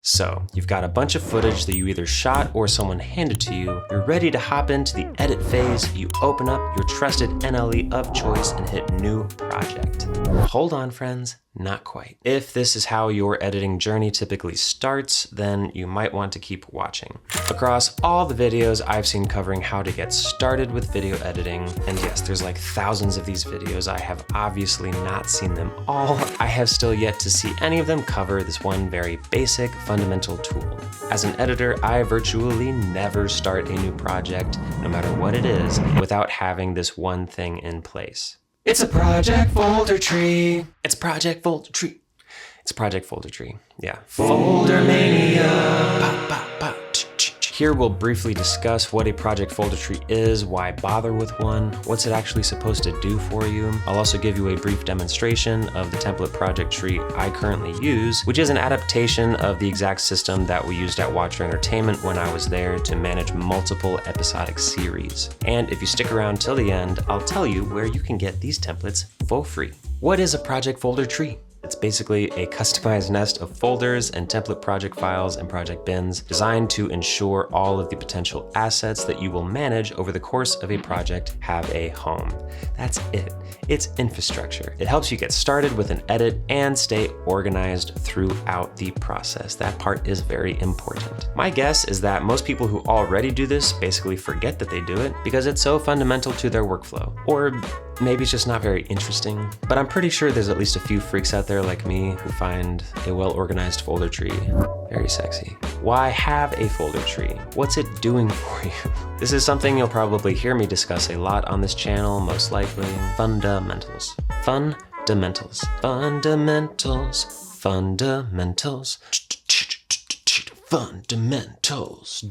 So, you've got a bunch of footage that you either shot or someone handed to you. You're ready to hop into the edit phase. You open up your trusted NLE of choice and hit New Project. Hold on, friends, not quite. If this is how your editing journey typically starts, then you might want to keep watching. Across all the videos I've seen covering how to get started with video editing, and yes, there's like thousands of these videos, I have obviously not seen them all. I have still yet to see any of them cover this one very basic, fundamental tool. As an editor, I virtually never start a new project, no matter what it is, without having this one thing in place. It's a project folder tree. It's a project folder tree. It's a project folder tree. Yeah. Folder mania. Pop, pop, pop. Here we'll briefly discuss what a project folder tree is, why bother with one, what's it actually supposed to do for you. I'll also give you a brief demonstration of the template project tree I currently use, which is an adaptation of the exact system that we used at Watcher Entertainment when I was there to manage multiple episodic series. And if you stick around till the end, I'll tell you where you can get these templates for free. What is a project folder tree? It's basically a customized nest of folders and template project files and project bins designed to ensure all of the potential assets that you will manage over the course of a project have a home. That's it. It's infrastructure. It helps you get started with an edit and stay organized throughout the process. That part is very important. My guess is that most people who already do this basically forget that they do it because it's so fundamental to their workflow. Or maybe it's just not very interesting, but I'm pretty sure there's at least a few freaks out there like me who find a well-organized folder tree very sexy. Why have a folder tree? What's it doing for you? This is something you'll probably hear me discuss a lot on this channel, most likely. Fundamentals. Fundamentals. Fundamentals. Fundamentals. Fundamentals.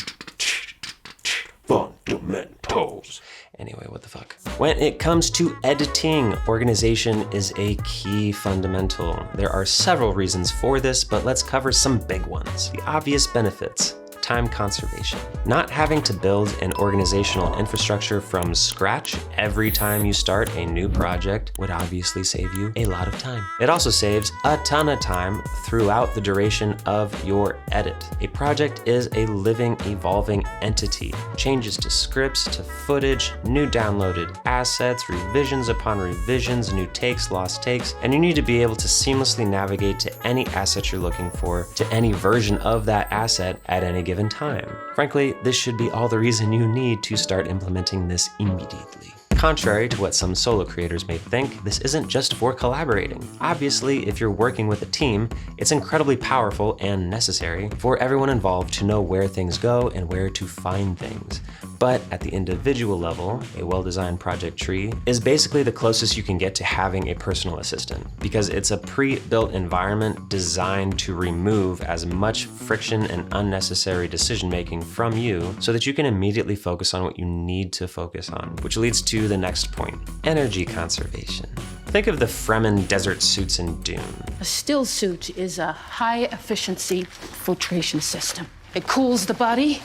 Fundamentals. Anyway, what the fuck? When it comes to editing, organization is a key fundamental. There are several reasons for this, but let's cover some big ones. The obvious benefits. Time conservation. Not having to build an organizational infrastructure from scratch every time you start a new project would obviously save you a lot of time. It also saves a ton of time throughout the duration of your edit. A project is a living, evolving entity. Changes to scripts, to footage, new downloaded assets, revisions upon revisions, new takes, lost takes, and you need to be able to seamlessly navigate to any asset you're looking for, to any version of that asset at any given time. Frankly, this should be all the reason you need to start implementing this immediately. Contrary to what some solo creators may think, this isn't just for collaborating. Obviously, if you're working with a team, it's incredibly powerful and necessary for everyone involved to know where things go and where to find things. But at the individual level, a well-designed project tree is basically the closest you can get to having a personal assistant, because it's a pre-built environment designed to remove as much friction and unnecessary decision-making from you so that you can immediately focus on what you need to focus on, which leads to the next point, energy conservation. Think of the Fremen desert suits in Dune. A still suit is a high-efficiency filtration system. It cools the body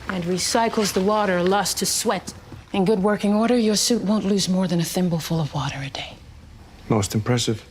and recycles the water lost to sweat. In good working order, your suit won't lose more than a thimbleful of water a day. Most impressive.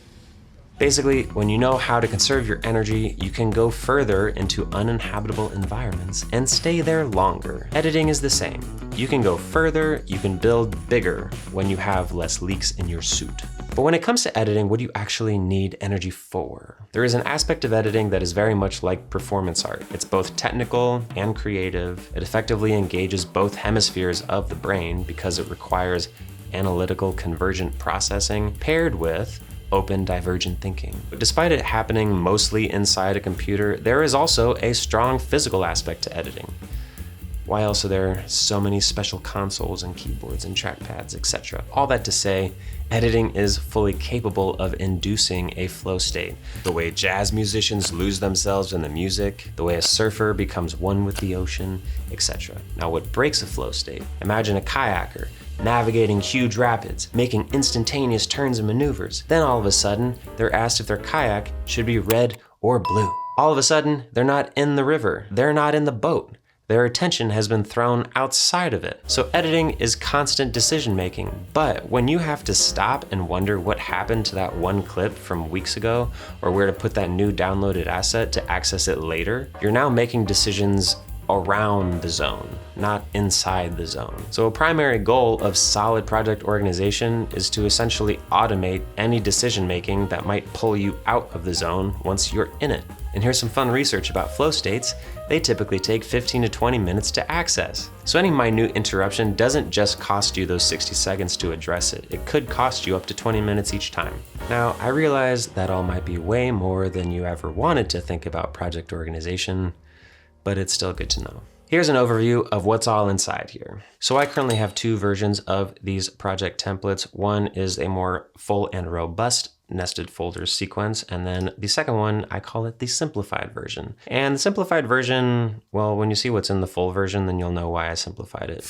Basically, when you know how to conserve your energy, you can go further into uninhabitable environments and stay there longer. Editing is the same. You can go further, you can build bigger when you have less leaks in your suit. But when it comes to editing, what do you actually need energy for? There is an aspect of editing that is very much like performance art. It's both technical and creative. It effectively engages both hemispheres of the brain because it requires analytical convergent processing paired with open divergent thinking. But despite it happening mostly inside a computer, there is also a strong physical aspect to editing. Why else are there so many special consoles and keyboards and trackpads, etc.? All that to say, editing is fully capable of inducing a flow state. The way jazz musicians lose themselves in the music, the way a surfer becomes one with the ocean, etc. Now, what breaks a flow state? Imagine a kayaker navigating huge rapids, making instantaneous turns and maneuvers. Then all of a sudden, they're asked if their kayak should be red or blue. All of a sudden, they're not in the river, they're not in the boat. Their attention has been thrown outside of it. So editing is constant decision making, but when you have to stop and wonder what happened to that one clip from weeks ago, or where to put that new downloaded asset to access it later, you're now making decisions around the zone, not inside the zone. So a primary goal of solid project organization is to essentially automate any decision making that might pull you out of the zone once you're in it. And here's some fun research about flow states. They typically take 15 to 20 minutes to access. So any minute interruption doesn't just cost you those 60 seconds to address it. It could cost you up to 20 minutes each time. Now, I realize that all might be way more than you ever wanted to think about project organization, but it's still good to know. Here's an overview of what's all inside here. So I currently have two versions of these project templates. One is a more full and robust nested folders sequence, and then the second one, I call it the simplified version. And the simplified version, well, when you see what's in the full version, then you'll know why I simplified it.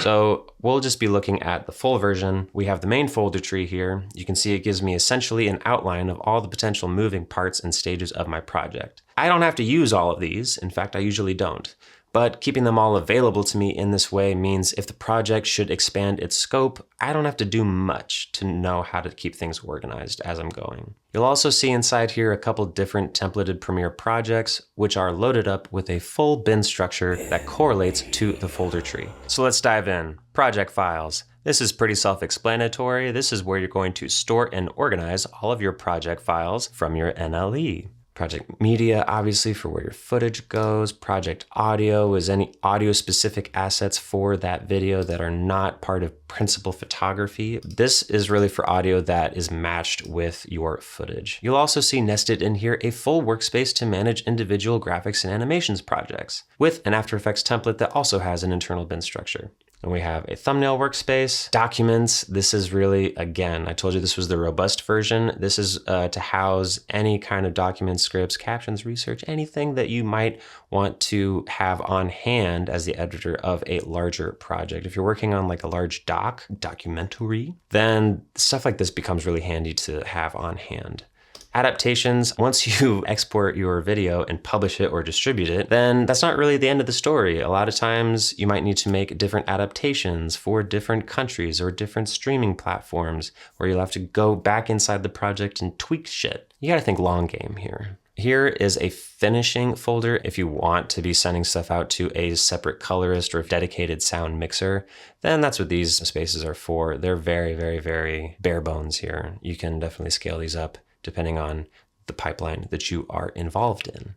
So we'll just be looking at the full version. We have the main folder tree here. You can see it gives me essentially an outline of all the potential moving parts and stages of my project. I don't have to use all of these. In fact, I usually don't. But keeping them all available to me in this way means if the project should expand its scope, I don't have to do much to know how to keep things organized as I'm going. You'll also see inside here a couple different templated Premiere projects, which are loaded up with a full bin structure that correlates to the folder tree. So let's dive in. Project files. This is pretty self-explanatory. This is where you're going to store and organize all of your project files from your NLE. Project media, obviously, for where your footage goes. Project audio is any audio specific assets for that video that are not part of principal photography. This is really for audio that is matched with your footage. You'll also see nested in here a full workspace to manage individual graphics and animations projects with an After Effects template that also has an internal bin structure. And we have a thumbnail workspace, documents. This is really, again, I told you this was the robust version. This is to house any kind of documents, scripts, captions, research, anything that you might want to have on hand as the editor of a larger project. If you're working on like a large documentary, then stuff like this becomes really handy to have on hand. Adaptations, once you export your video and publish it or distribute it, then that's not really the end of the story. A lot of times you might need to make different adaptations for different countries or different streaming platforms where you'll have to go back inside the project and tweak shit. You gotta think long game here. Here is a finishing folder if you want to be sending stuff out to a separate colorist or dedicated sound mixer, then that's what these spaces are for. They're very, very, very bare bones here. You can definitely scale these up depending on the pipeline that you are involved in.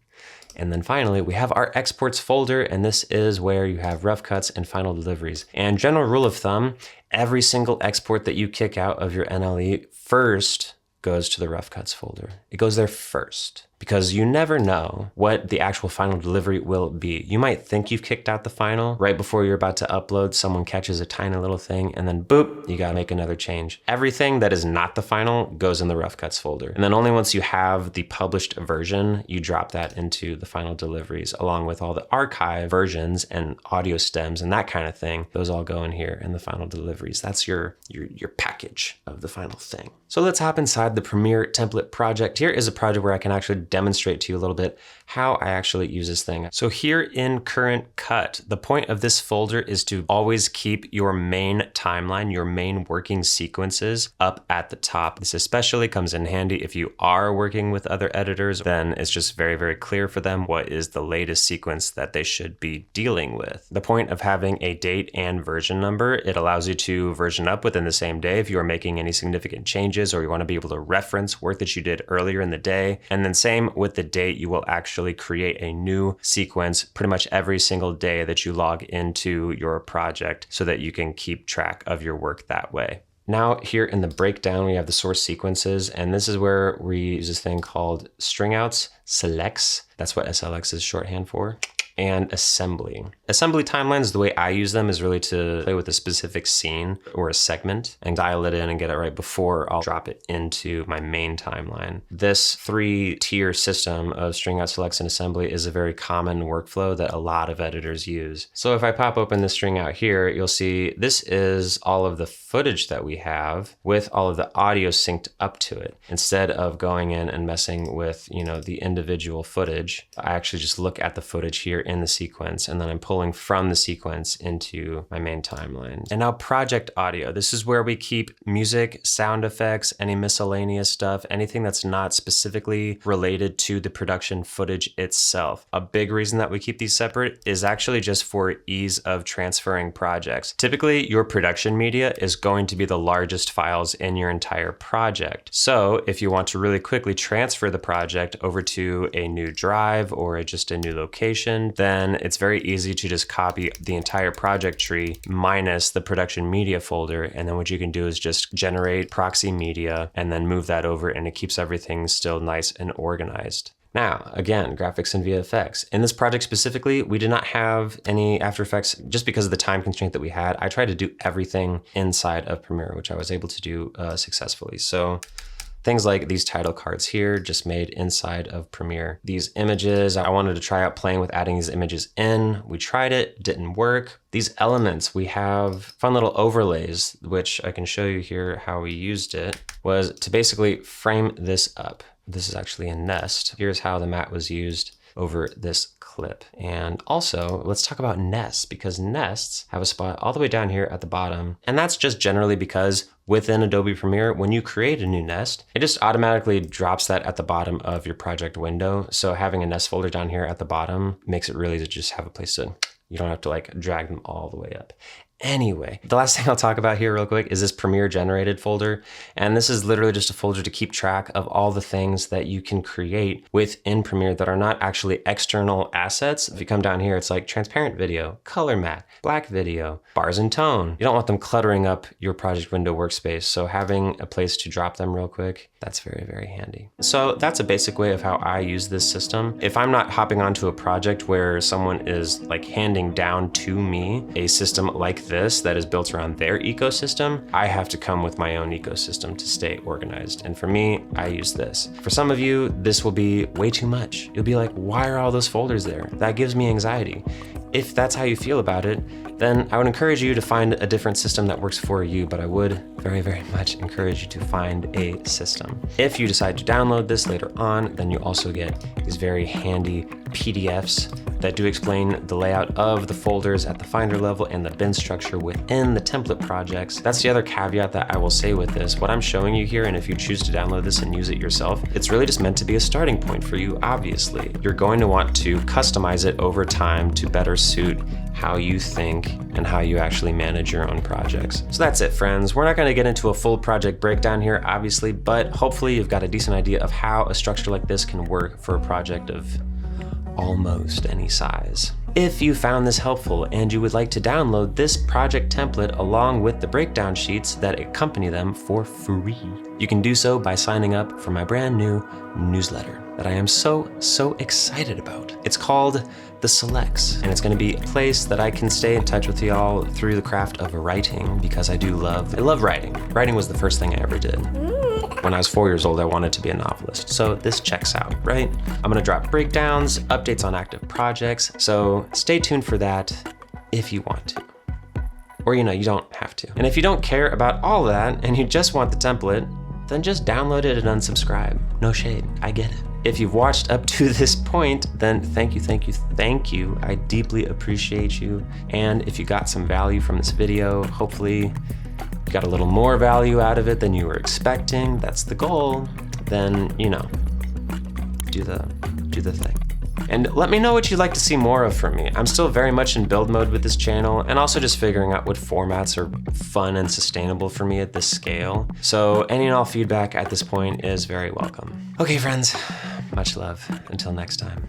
And then finally, we have our exports folder, and this is where you have rough cuts and final deliveries. And general rule of thumb, every single export that you kick out of your NLE first goes to the rough cuts folder. It goes there first because you never know what the actual final delivery will be. You might think you've kicked out the final right before you're about to upload, someone catches a tiny little thing and then boop, you gotta make another change. Everything that is not the final goes in the rough cuts folder. And then only once you have the published version, you drop that into the final deliveries along with all the archive versions and audio stems and that kind of thing. Those all go in here in the final deliveries. That's your package of the final thing. So let's hop inside the Premiere template project. Here is a project where I can actually demonstrate to you a little bit how I actually use this thing. So here in Current Cut, the point of this folder is to always keep your main timeline, your main working sequences up at the top. This especially comes in handy if you are working with other editors, then it's just very, very clear for them what is the latest sequence that they should be dealing with. The point of having a date and version number, it allows you to version up within the same day if you are making any significant changes or you want to be able to reference work that you did earlier in the day. And then same with the date, you will actually create a new sequence pretty much every single day that you log into your project so that you can keep track of your work that way. Now here in the breakdown, we have the source sequences, and this is where we use this thing called string outs, selects. That's what SLX is shorthand for. and assembly. Assembly timelines, the way I use them is really to play with a specific scene or a segment and dial it in and get it right before I'll drop it into my main timeline. This 3-tier system of string out selects and assembly is a very common workflow that a lot of editors use. So if I pop open the string out here, you'll see this is all of the footage that we have with all of the audio synced up to it. Instead of going in and messing with, the individual footage, I actually just look at the footage here in the sequence, and then I'm pulling from the sequence into my main timeline. And now project audio. This is where we keep music, sound effects, any miscellaneous stuff, anything that's not specifically related to the production footage itself. A big reason that we keep these separate is actually just for ease of transferring projects. Typically, your production media is going to be the largest files in your entire project. So if you want to really quickly transfer the project over to a new drive or just a new location, then it's very easy to just copy the entire project tree minus the production media folder. And then what you can do is just generate proxy media and then move that over, and it keeps everything still nice and organized. Now, again, graphics and VFX. In this project specifically, we did not have any After Effects just because of the time constraint that we had. I tried to do everything inside of Premiere, which I was able to do successfully. So things like these title cards here, just made inside of Premiere. These images, I wanted to try out playing with adding these images in. We tried it, didn't work. These elements, we have fun little overlays, which I can show you here how we used it, was to basically frame this up. This is actually a nest. Here's how the mat was used over this clip. And also, let's talk about nests, because nests have a spot all the way down here at the bottom. And that's just generally because within Adobe Premiere, when you create a new nest, it just automatically drops that at the bottom of your project window. So having a nest folder down here at the bottom makes it really to just have a place to, you don't have to like drag them all the way up. Anyway, the last thing I'll talk about here real quick is this Premiere generated folder. And this is literally just a folder to keep track of all the things that you can create within Premiere that are not actually external assets. If you come down here, it's like transparent video, color matte, black video, bars and tone. You don't want them cluttering up your project window workspace. So having a place to drop them real quick, that's very, very handy. So that's a basic way of how I use this system. If I'm not hopping onto a project where someone is like handing down to me a system like this that is built around their ecosystem, I have to come with my own ecosystem to stay organized. And for me, I use this. For some of you, this will be way too much. You'll be like, why are all those folders there? That gives me anxiety. If that's how you feel about it, then I would encourage you to find a different system that works for you, but I would very, very much encourage you to find a system. If you decide to download this later on, then you also get these very handy PDFs that do explain the layout of the folders at the Finder level and the bin structure within the template projects. That's the other caveat that I will say with this. What I'm showing you here, and if you choose to download this and use it yourself, it's really just meant to be a starting point for you, obviously. You're going to want to customize it over time to better suit how you think and how you actually manage your own projects. So that's it, friends. We're not going to get into a full project breakdown here, obviously, but hopefully you've got a decent idea of how a structure like this can work for a project of almost any size. If you found this helpful and you would like to download this project template along with the breakdown sheets that accompany them for free, you can do so by signing up for my brand new newsletter that I am so excited about. It's called The Selects, and it's going to be a place that I can stay in touch with y'all through the craft of writing, because I love writing. Writing was the first thing I ever did. When I was 4 years old, I wanted to be a novelist. So this checks out, right? I'm gonna drop breakdowns, updates on active projects. So stay tuned for that if you want to. Or you don't have to. And if you don't care about all that and you just want the template, then just download it and unsubscribe. No shade, I get it. If you've watched up to this point, then thank you. I deeply appreciate you. And if you got some value from this video, hopefully you got a little more value out of it than you were expecting, that's the goal, then, do the thing. And let me know what you'd like to see more of from me. I'm still very much in build mode with this channel, and also just figuring out what formats are fun and sustainable for me at this scale. So any and all feedback at this point is very welcome. Okay, friends, much love. Until next time.